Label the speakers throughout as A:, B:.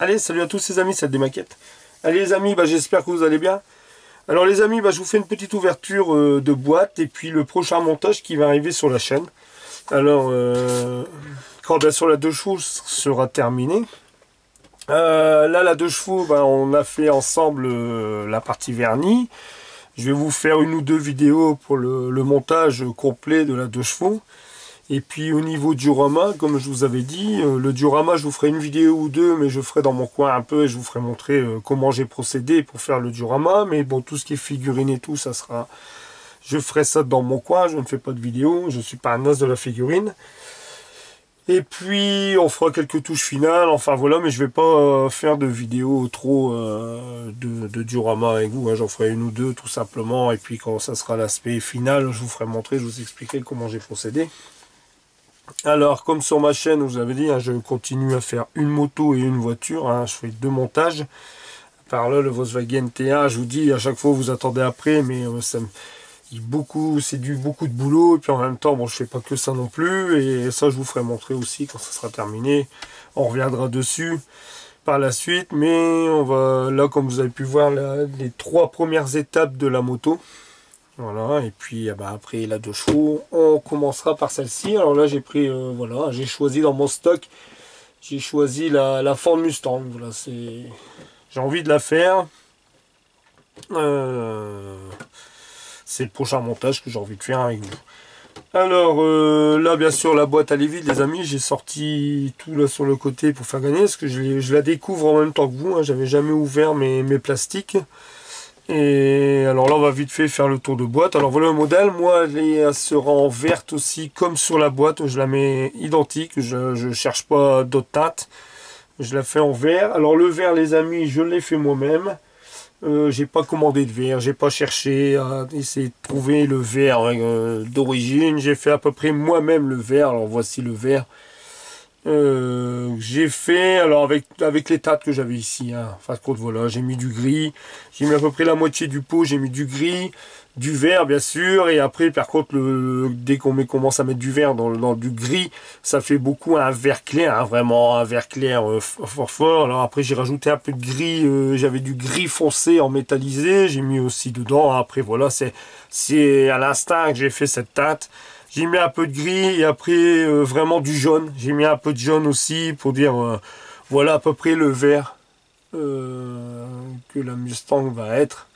A: Allez, salut à tous les amis, c'est des maquettes. Allez les amis, j'espère que vous allez bien. Alors les amis, je vous fais une petite ouverture de boîte et puis le prochain montage qui va arriver sur la chaîne. Alors, quand bien sûr la 2 chevaux sera terminée. Là, la 2 chevaux, on a fait ensemble la partie vernis. Je vais vous faire une ou deux vidéos pour le montage complet de la 2 chevaux. Et puis au niveau diorama, comme je vous avais dit, le diorama, je vous ferai une vidéo ou deux, mais je ferai dans mon coin un peu et je vous ferai montrer comment j'ai procédé pour faire le diorama. Mais bon, tout ce qui est figurine et tout, ça sera... Je ferai ça dans mon coin, je ne fais pas de vidéo, je ne suis pas un os de la figurine. Et puis on fera quelques touches finales, enfin voilà, mais je vais pas faire de vidéo trop de diorama avec vous, hein. J'en ferai une ou deux tout simplement, et puis quand ça sera l'aspect final, je vous ferai montrer, je vous expliquerai comment j'ai procédé. Alors, comme sur ma chaîne, vous avez dit, hein, je continue à faire une moto et une voiture. Hein, je fais 2 montages. Par là, le Volkswagen T1, je vous dis, à chaque fois, vous attendez après, mais c'est beaucoup de boulot. Et puis en même temps, bon, je fais pas que ça non plus. Et ça, je vous ferai montrer aussi quand ça sera terminé. On reviendra dessus par la suite. Mais on va, là, comme vous avez pu voir, les 3 premières étapes de la moto. Voilà, et puis après la 2 chevaux, on commencera par celle-ci. Alors là j'ai pris, voilà, j'ai choisi dans mon stock, j'ai choisi la Ford Mustang. Voilà, j'ai envie de la faire. C'est le prochain montage que j'ai envie de faire avec vous. Alors là bien sûr la boîte elle est vide les amis, j'ai sorti tout là sur le côté pour faire gagner, parce que je la découvre en même temps que vous, hein. J'avais jamais ouvert mes plastiques. Et alors là on va vite fait faire le tour de boîte. Alors voilà le modèle, moi elle sera en verte aussi comme sur la boîte, je la mets identique, je cherche pas d'autres teintes, je la fais en vert. Alors le vert les amis je l'ai fait moi-même, j'ai pas commandé de vert, j'ai pas cherché à essayer de trouver le vert d'origine, j'ai fait à peu près moi-même le vert. Alors voici le vert. J'ai fait alors avec les teintes que j'avais ici, hein. Enfin compte voilà, j'ai mis du gris, j'ai mis à peu près la moitié du pot, j'ai mis du gris, du vert bien sûr, et après par contre dès qu'on commence à mettre du vert dans du gris, ça fait beaucoup un vert clair, hein, vraiment un vert clair fort. Alors après j'ai rajouté un peu de gris, j'avais du gris foncé en métallisé, j'ai mis aussi dedans. Après voilà, c'est à l'instinct que j'ai fait cette teinte. J'ai mis un peu de gris et après vraiment du jaune. J'ai mis un peu de jaune aussi pour dire voilà à peu près le vert que la Mustang va être.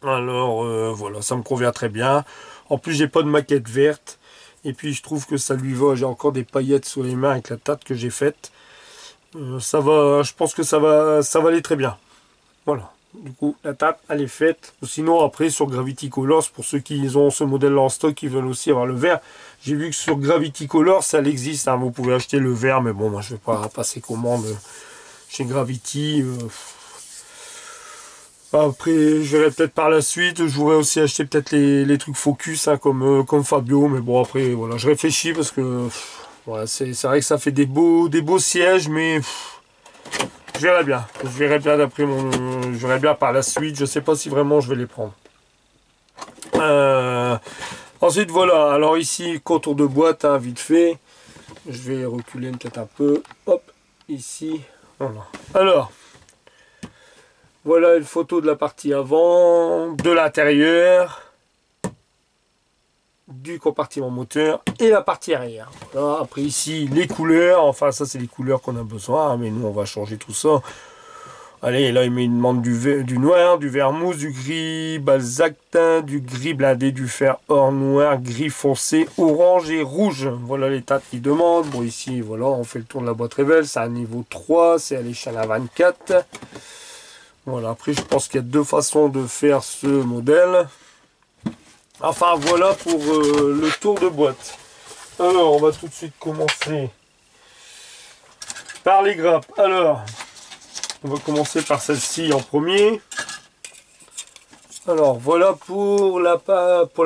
A: Alors voilà, ça me convient très bien. En plus j'ai pas de maquette verte. Et puis je trouve que ça lui va. J'ai encore des paillettes sur les mains avec la teinte que j'ai faite. Ça va, je pense que ça va aller très bien. Voilà. Du coup, la teinte, elle est faite. Sinon, après, sur Gravity Colors, pour ceux qui ont ce modèle-là en stock, qui veulent aussi avoir le vert, j'ai vu que sur Gravity Colors, ça existe. Hein, vous pouvez acheter le vert, mais bon, moi, je vais pas passer commande chez Gravity. Après, je verrai peut-être par la suite. Je voudrais aussi acheter peut-être les trucs Focus, hein, comme Fabio. Mais bon, après, voilà, je réfléchis parce que voilà, c'est vrai que ça fait des beaux sièges, mais... Je verrai bien. Je verrai bien d'après je verrai bien par la suite. Je sais pas si vraiment je vais les prendre. Ensuite, voilà. Alors ici, contour de boîte, hein, vite fait. Je vais reculer peut-être un peu. Hop, ici. Voilà. Alors, voilà une photo de la partie avant, de l'intérieur, du compartiment moteur et la partie arrière. Voilà. Après ici les couleurs, enfin ça c'est les couleurs qu'on a besoin, hein, mais nous on va changer tout ça. Allez, là il me demande du noir, du vert mousse, du gris balzactin, du gris blindé, du fer or noir, gris foncé, orange et rouge. Voilà les teintes qu'il demande. Bon ici voilà, on fait le tour de la boîte révèle, c'est un niveau 3, c'est à l'échelle à 24. Voilà, après je pense qu'il y a 2 façons de faire ce modèle. Enfin voilà pour le tour de boîte. Alors on va tout de suite commencer par les grappes. Alors on va commencer par celle-ci en premier. Alors voilà pour la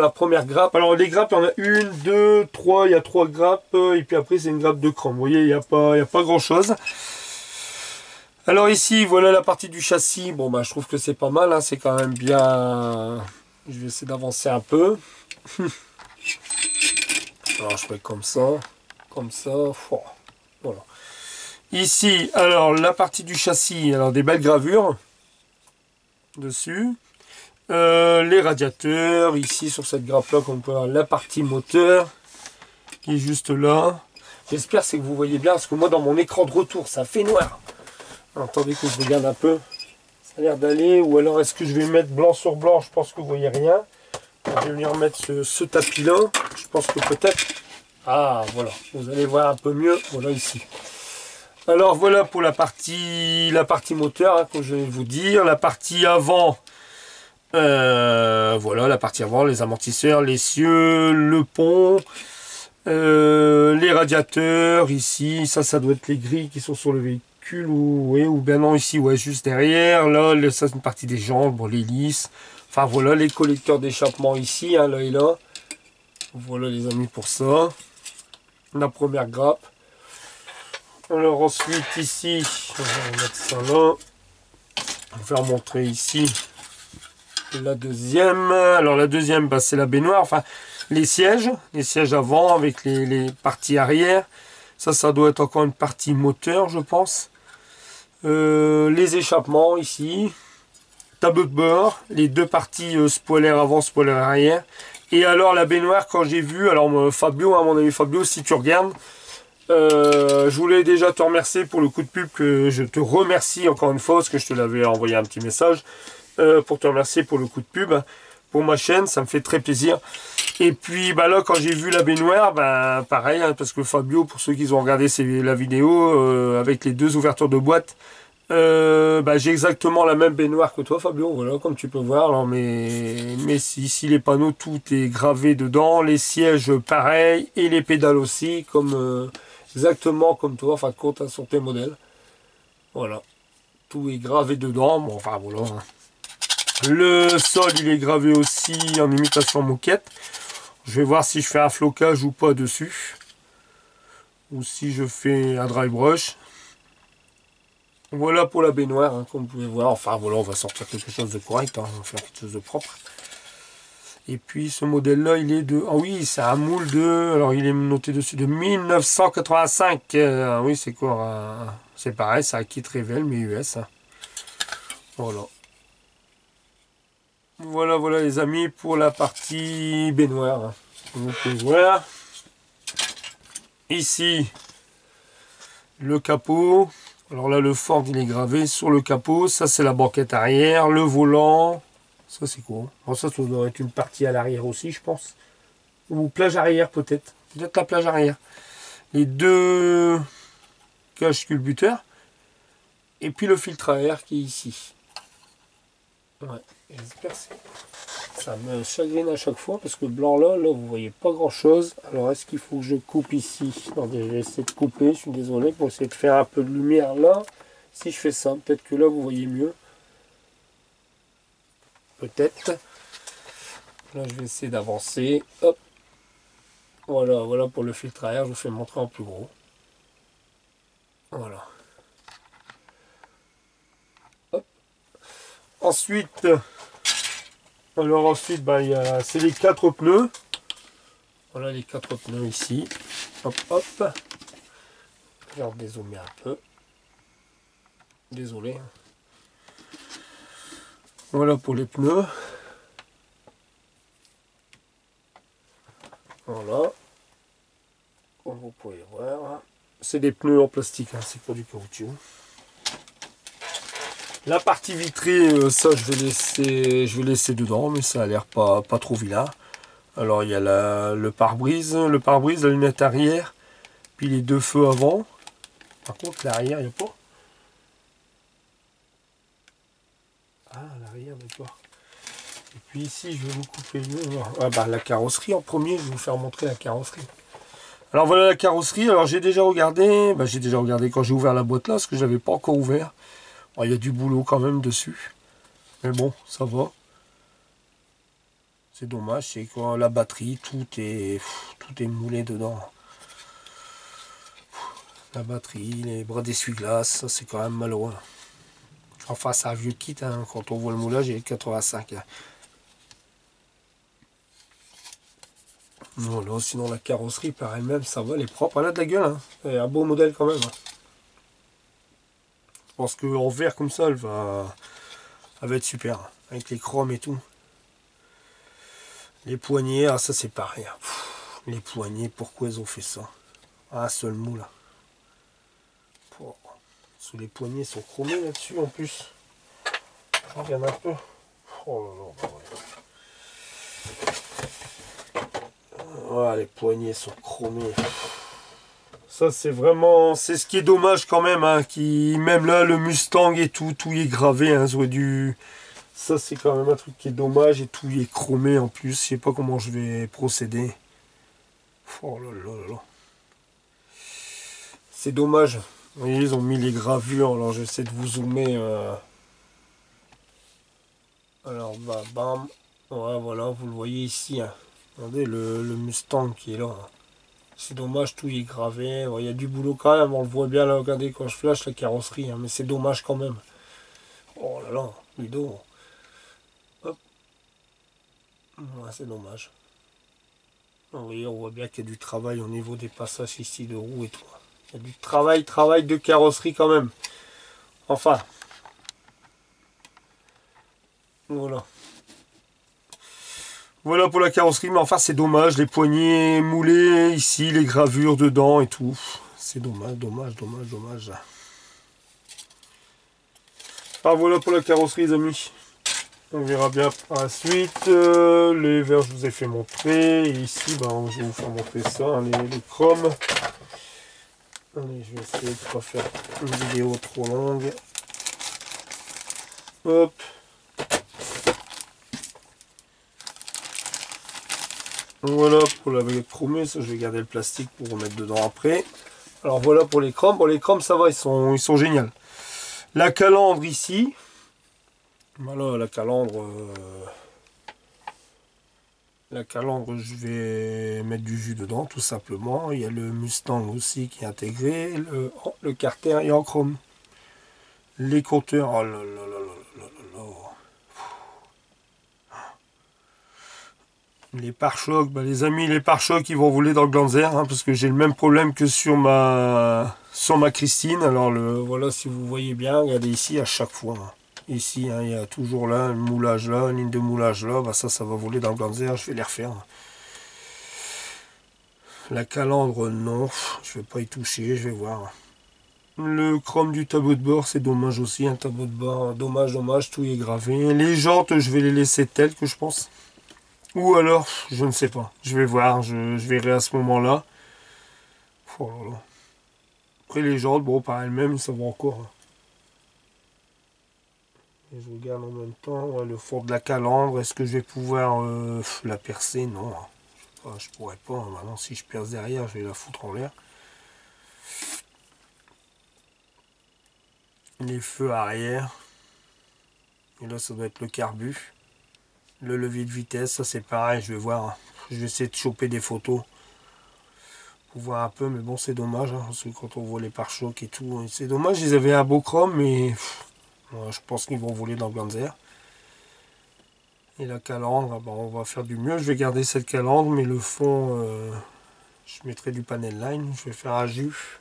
A: première grappe. Alors les grappes, il y en a 1, 2, 3, il y a 3 grappes. Et puis après c'est une grappe de chrome. Vous voyez, il n'y a pas grand chose. Alors ici voilà la partie du châssis. Bon je trouve que c'est pas mal, hein. C'est quand même bien. Je vais essayer d'avancer un peu. Alors je fais comme ça, voilà. Ici, alors la partie du châssis, alors des belles gravures dessus. Les radiateurs, ici sur cette grappe-là, on peut avoir la partie moteur qui est juste là. J'espère que vous voyez bien, parce que moi dans mon écran de retour, ça fait noir. Alors, attendez que je regarde un peu. Ça a l'air d'aller, ou alors est-ce que je vais mettre blanc sur blanc? Je pense que vous voyez rien. Je vais venir mettre ce tapis-là. Je pense que peut-être... Ah, voilà. Vous allez voir un peu mieux. Voilà ici. Alors, voilà pour la partie moteur, hein, comme je vais vous dire. La partie avant... voilà, la partie avant, les amortisseurs, l'essieu, le pont, les radiateurs, ici. Ça doit être les grilles qui sont sur le véhicule. Ou bien non, ici, ouais, juste derrière. Là, ça, c'est une partie des jambes, bon, l'hélice. Enfin voilà les collecteurs d'échappement ici, hein, là et là. Voilà les amis pour ça. La première grappe. Alors ensuite ici, on va mettre ça là. On va faire montrer ici la deuxième. Alors la deuxième, bah, c'est la baignoire. Enfin les sièges avant avec les parties arrière. Ça doit être encore une partie moteur, je pense. Les échappements ici. Tableau de bord, les deux parties spoiler avant, spoiler arrière. Et alors la baignoire, quand j'ai vu, alors Fabio, à mon ami Fabio, si tu regardes, je voulais déjà te remercier pour le coup de pub, que je te remercie encore une fois, parce que je te l'avais envoyé un petit message, pour te remercier pour le coup de pub, pour ma chaîne, ça me fait très plaisir. Et puis bah là, quand j'ai vu la baignoire, bah, pareil, hein, parce que Fabio, pour ceux qui ont regardé la vidéo, avec les deux ouvertures de boîte, bah, j'ai exactement la même baignoire que toi Fabio, voilà, comme tu peux voir. Alors, mais ici les panneaux, tout est gravé dedans, les sièges pareil, et les pédales aussi, comme exactement comme toi, enfin compte sur tes modèles. Voilà, tout est gravé dedans. Bon, enfin voilà. Le sol, il est gravé aussi en imitation moquette. Je vais voir si je fais un flocage ou pas dessus, ou si je fais un dry brush. Voilà pour la baignoire, hein, comme vous pouvez voir. Enfin voilà, on va sortir quelque chose de correct, hein, on va faire quelque chose de propre. Et puis ce modèle-là, il est de... Ah oui, c'est un moule de... Alors il est noté dessus de 1985. Oui, c'est quoi? C'est pareil, c'est un kit Revell, mais US. Hein. Voilà. Voilà les amis pour la partie baignoire. Hein. Vous pouvez voir. Ici, le capot. Alors là, le Ford, il est gravé sur le capot. Ça, c'est la banquette arrière. Le volant. Ça, c'est quoi? Bon, ça doit être une partie à l'arrière aussi, je pense. Ou plage arrière, peut-être. Peut-être la plage arrière. Les deux cages culbuteurs. Et puis le filtre à air qui est ici. Ouais, j'espère que ça me chagrine à chaque fois. Parce que le blanc là, vous voyez pas grand-chose. Alors, est-ce qu'il faut que je coupe ici? Attendez, je vais essayer de couper. Je suis désolé pour essayer de faire un peu de lumière là. Si je fais ça, peut-être que là, vous voyez mieux. Peut-être. Là, je vais essayer d'avancer. Hop. Voilà pour le filtre à air. Je vous fais montrer en plus gros. Voilà. Hop. Ensuite, bah, c'est les 4 pneus. Voilà les 4 pneus ici. Hop, hop. Je vais dézoomer un peu. Désolé. Voilà pour les pneus. Voilà. Comme vous pouvez voir. C'est des pneus en plastique, hein, c'est pas du caoutchouc. La partie vitrée, ça je vais laisser dedans, mais ça a l'air pas trop vilain. Alors il y a le pare-brise, la lunette arrière, puis les deux feux avant. Par contre l'arrière, il n'y a pas. Ah, l'arrière, d'accord. Et puis ici, je vais vous couper la carrosserie en premier, je vais vous faire montrer la carrosserie. Alors voilà la carrosserie, alors j'ai déjà regardé, quand j'ai ouvert la boîte là, parce que je n'avais pas encore ouvert. Bon, il y a du boulot quand même dessus, mais bon, ça va. C'est dommage, c'est quoi, la batterie, tout est moulé dedans. La batterie, les bras d'essuie-glace, ça c'est quand même malheureux. Enfin, c'est un vieux kit, hein, quand on voit le moulage, il est 85. Hein. Voilà, sinon la carrosserie par elle-même, ça va, elle est propre, elle a de la gueule. Hein. C'est un beau modèle quand même. Hein. pense qu'en vert comme ça, elle va être super. Avec les chromes et tout. Les poignées, ah ça c'est pareil. Pff, les poignées, pourquoi ils ont fait ça? Ah, seul mou là. Oh. Sous les poignées sont chromés là-dessus en plus. Je regarde un peu. Oh là là, ouais. Les poignées sont chromées. Ça c'est vraiment, c'est ce qui est dommage quand même, hein, qui même là le Mustang et tout y est gravé, hein, ça c'est quand même un truc qui est dommage et tout y est chromé en plus. Je sais pas comment je vais procéder. Oh là là là là. C'est dommage. Vous voyez, ils ont mis les gravures. Alors j'essaie de vous zoomer. Alors bah bam. Ouais, voilà, vous le voyez ici. Hein. Regardez le Mustang qui est là. Hein. C'est dommage, tout y est gravé. Il y a du boulot quand même, on le voit bien là, regardez quand je flash la carrosserie, hein, mais c'est dommage quand même. Oh là là, Ludo. Hop. Ouais, c'est dommage. Vous voyez, on voit bien qu'il y a du travail au niveau des passages ici de roues et tout. Il y a du travail de carrosserie quand même. Enfin. Voilà. Voilà pour la carrosserie, mais enfin c'est dommage, les poignées moulées ici, les gravures dedans et tout. C'est dommage, dommage. Ah voilà pour la carrosserie les amis. On verra bien par la suite. Les verres je vous ai fait montrer. Et ici, je vais vous faire montrer ça, hein, les chromes. Allez, je vais essayer de ne pas faire une vidéo trop longue. Hop. Voilà pour la chromée, ça je vais garder le plastique pour remettre dedans après. Alors voilà pour les chromes. Bon, les chromes ça va, ils sont géniaux. La calandre ici. Voilà la calandre. La calandre, je vais mettre du jus dedans tout simplement. Il y a le Mustang aussi qui est intégré. Le carter est en chrome. Les compteurs. Oh là là là là là là. Les pare-chocs, les amis, les pare-chocs ils vont rouler dans le Glanzer, hein, parce que j'ai le même problème que sur ma Christine. Alors voilà, si vous voyez bien, regardez ici à chaque fois. Hein. Ici, hein, il y a toujours là un moulage là, une ligne de moulage là. Ça va voler dans le Glanzer, je vais les refaire. La calandre, non, je vais pas y toucher, je vais voir. Le chrome du tableau de bord, c'est dommage aussi, un tableau de bord, dommage, tout y est gravé. Les jantes, je vais les laisser telles que je pense. Ou alors, je ne sais pas. Je vais voir, je verrai à ce moment-là. Oh là là. Après les jantes, bon, par elles-mêmes, ça va encore. Et je regarde en même temps le fond de la calandre. Est-ce que je vais pouvoir la percer? Non. Je pourrais pas. Maintenant, si je perce derrière, je vais la foutre en l'air. Les feux arrière. Et là, ça doit être le carbu. Le levier de vitesse, ça c'est pareil, je vais voir. Je vais essayer de choper des photos pour voir un peu, mais bon, c'est dommage, hein, parce que quand on voit les pare-chocs et tout, c'est dommage, ils avaient un beau chrome, mais ouais, je pense qu'ils vont voler dans le Glanzer. Et la calandre, on va faire du mieux. Je vais garder cette calandre, mais le fond, je mettrai du panel line, je vais faire un jus.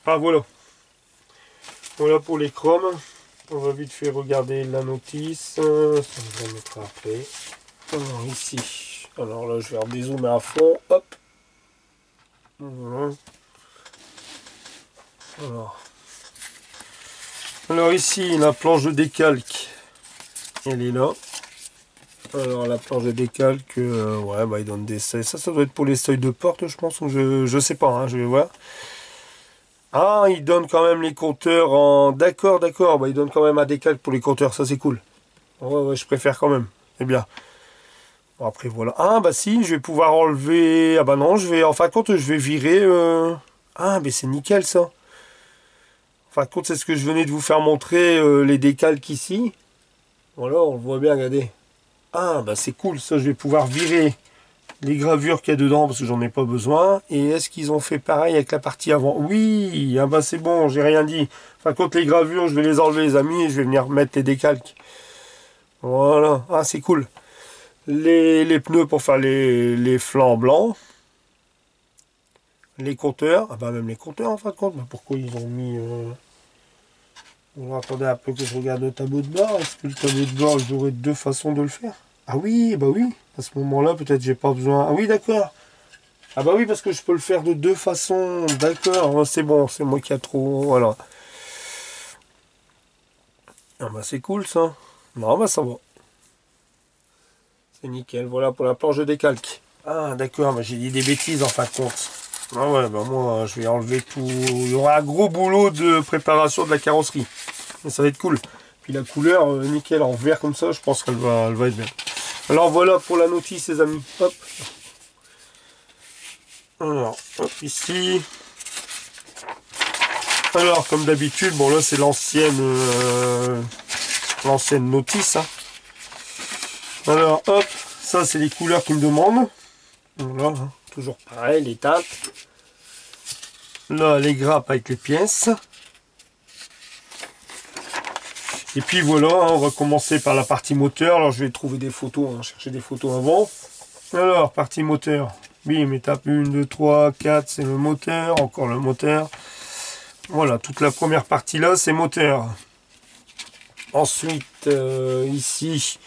A: Ah voilà. Voilà pour les chromes. On va vite fait regarder la notice. Ça, je vais mettre après. Alors ici. Alors là, je vais redézoomer à fond. Hop. Voilà. Alors ici, la planche de décalque. Elle est là. Alors la planche de décalque, ouais, il donne des seuils. Ça doit être pour les seuils de porte, je pense. Ou je sais pas, hein, je vais voir. Ah, il donne quand même les compteurs en... D'accord. Il donne quand même un décalque pour les compteurs, ça c'est cool. Ouais, je préfère quand même. C'est bien. Bon, après, voilà. Ah, si, je vais pouvoir enlever... Ah non, en fin de compte, je vais virer... Ah, mais c'est nickel, ça. En fin de compte, c'est ce que je venais de vous faire montrer, les décalques ici. Voilà, on le voit bien, regardez. Ah, c'est cool, ça, je vais pouvoir virer les gravures qu'il y a dedans parce que j'en ai pas besoin. Et est-ce qu'ils ont fait pareil avec la partie avant? Oui, c'est bon, j'ai rien dit. Enfin, contre les gravures, je vais les enlever les amis et je vais venir mettre les décalques. Voilà, ah c'est cool. Les pneus pour faire les flancs blancs. Les compteurs, même les compteurs en fin de compte. Pourquoi ils ont mis... Alors, attendez un peu que je regarde le tableau de bord. Est-ce que le tableau de bord, j'aurai deux façons de le faire? Ah oui, bah oui. À ce moment-là, peut-être j'ai pas besoin. Ah oui, d'accord. Ah bah oui, parce que je peux le faire de deux façons. D'accord, c'est bon, c'est moi qui a trop... Voilà. Ah bah c'est cool ça. Non, bah ça va. C'est nickel. Voilà pour la planche de décalque. Ah d'accord, bah j'ai dit des bêtises en fin de compte. Ah ouais, bah moi je vais enlever tout. Il y aura un gros boulot de préparation de la carrosserie. Mais ça va être cool. Puis la couleur, nickel, en vert comme ça, je pense elle va être bien. Alors voilà pour la notice les amis. Hop. Alors, hop ici. Alors comme d'habitude, bon là c'est l'ancienne notice. Hein. Alors hop, ça c'est les couleurs qu'ils me demandent. Voilà, hein, toujours pareil, les teintes. Là les grappes avec les pièces. Et puis voilà, hein, on va commencer par la partie moteur. Alors je vais trouver des photos, hein, chercher des photos avant. Alors, partie moteur. Bim, étape 1, 2, 3, 4, c'est le moteur, encore le moteur. Voilà, toute la première partie là, c'est moteur. Ensuite, ici,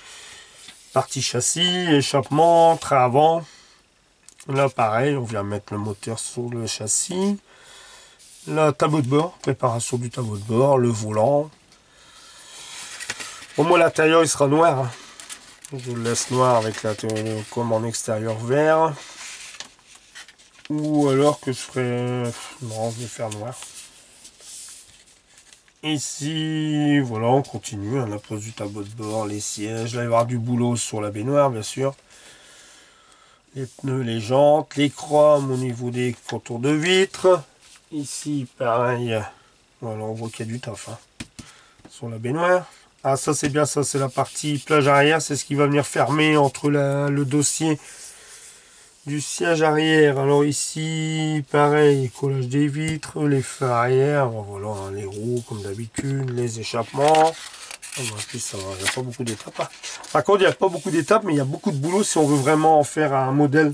A: partie châssis, échappement, train avant. Là, pareil, on vient mettre le moteur sur le châssis. Là, tableau de bord, préparation du tableau de bord, le volant. Au moins, l'intérieur, il sera noir. Hein. Je le laisse noir avec la commande extérieur vert. Ou alors que je ferai... Non, je vais faire noir. Ici, voilà, on continue. On a pose du tableau de bord, les sièges. Là, il va y avoir du boulot sur la baignoire, bien sûr. Les pneus, les jantes, les chromes au niveau des contours de vitres. Ici, pareil. Voilà, on voit qu'il y a du taf hein, sur la baignoire. Ah, ça, c'est bien, ça, c'est la partie plage arrière. C'est ce qui va venir fermer entre le dossier du siège arrière. Alors ici, pareil, collage des vitres, les phares arrière, voilà, hein, les roues comme d'habitude, les échappements. Oh, bah, puis ça, il n'y a pas beaucoup d'étapes. Hein. Par contre, il n'y a pas beaucoup d'étapes, mais il y a beaucoup de boulot si on veut vraiment en faire un modèle.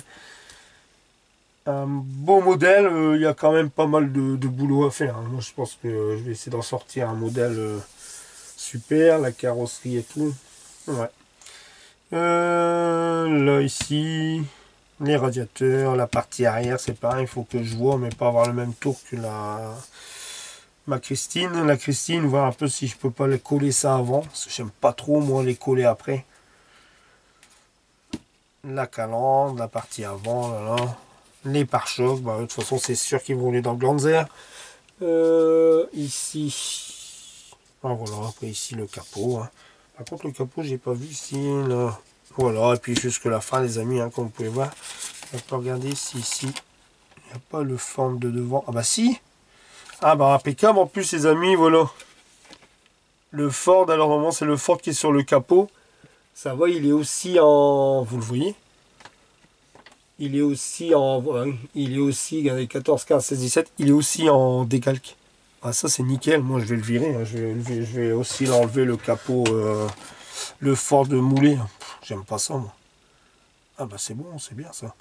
A: Un beau modèle, il y a quand même pas mal de boulot à faire. Hein. Moi, je pense que je vais essayer d'en sortir un modèle super, la carrosserie et tout. Ouais. Là, ici... Les radiateurs, la partie arrière, c'est pareil, il faut que je vois, mais pas avoir le même tour que ma Christine. La Christine, voir un peu si je peux pas les coller ça avant, parce que j'aime pas trop, moi, les coller après. La calandre, la partie avant, là, là. Les pare-chocs, bah, de toute façon, c'est sûr qu'ils vont aller dans le Glanzer. Ici, ah, voilà, après ici, le capot. Hein. Par contre, le capot, j'ai pas vu ici, là. Voilà, et puis jusque la fin, les amis, hein, comme vous pouvez voir. On peut regarder si ici, il n'y a pas le Ford de devant. Ah bah si. Ah bah impeccable, en plus, les amis, voilà. Le Ford, alors normalement, c'est le Ford qui est sur le capot. Ça va, il est aussi en... Vous le voyez? Il est aussi en... Il est aussi, regardez, 14, 15, 16, 17. Il est aussi en décalque. Ah ça, c'est nickel. Moi, je vais le virer. Hein. Je vais aussi l'enlever, le capot... le Ford moulé. J'aime pas ça, moi. Ah bah c'est bon, c'est bien ça.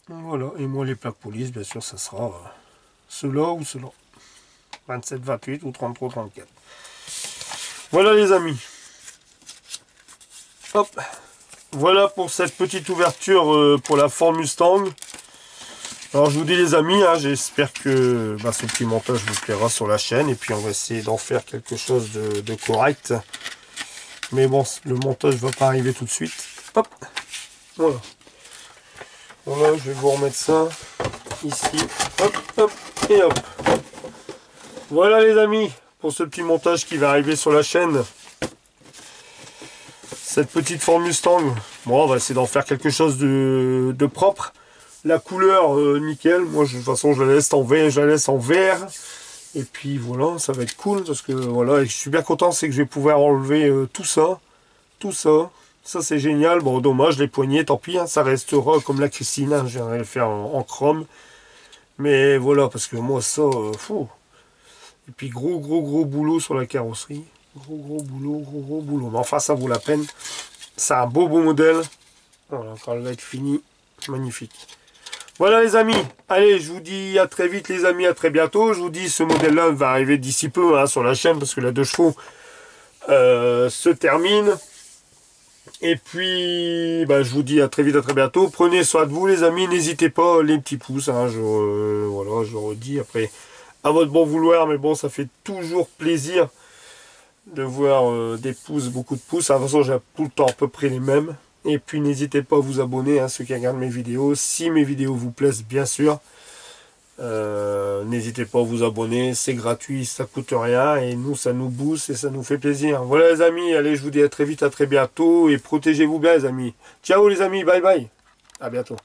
A: Voilà, et moi les plaques police, bien sûr, ça sera ceux-là ou ceux-là. 27, 28 ou 33, 34. Voilà les amis. Hop. Voilà pour cette petite ouverture pour la Ford Mustang. Alors je vous dis les amis, hein, j'espère que ce petit montage vous plaira sur la chaîne. Et puis on va essayer d'en faire quelque chose de correct. Mais bon, le montage va pas arriver tout de suite. Hop. Voilà. Voilà, je vais vous remettre ça ici. Hop, hop, et hop. Voilà les amis, pour ce petit montage qui va arriver sur la chaîne. Cette petite Ford Mustang. Bon, on va essayer d'en faire quelque chose de propre. La couleur, nickel. Moi, de toute façon, je la laisse en vert. Et puis voilà, ça va être cool. Parce que voilà, et je suis bien content, c'est que je vais pouvoir enlever tout ça. Tout ça. Ça c'est génial, bon dommage les poignées, tant pis, hein, ça restera comme la Christine, hein, je viendrai le faire en chrome. Mais voilà, parce que moi ça, fou. Et puis gros boulot sur la carrosserie. Gros boulot. Mais enfin ça vaut la peine. C'est un beau modèle. Voilà, quand elle va être finie, magnifique. Voilà les amis, allez, je vous dis à très vite les amis, à très bientôt. Je vous dis, ce modèle-là va arriver d'ici peu hein, sur la chaîne, parce que la 2 chevaux se termine. Et puis, bah, je vous dis à très vite, à très bientôt. Prenez soin de vous les amis, n'hésitez pas, les petits pouces, hein, voilà, je redis après, à votre bon vouloir, mais bon, ça fait toujours plaisir de voir des pouces, beaucoup de pouces. De toute façon, j'ai tout le temps à peu près les mêmes. Et puis, n'hésitez pas à vous abonner, hein, ceux qui regardent mes vidéos, si mes vidéos vous plaisent, bien sûr. N'hésitez pas à vous abonner, c'est gratuit, ça coûte rien et nous ça nous booste et ça nous fait plaisir. Voilà les amis, allez je vous dis à très vite, à très bientôt et protégez-vous bien les amis. Ciao les amis, bye bye, à bientôt.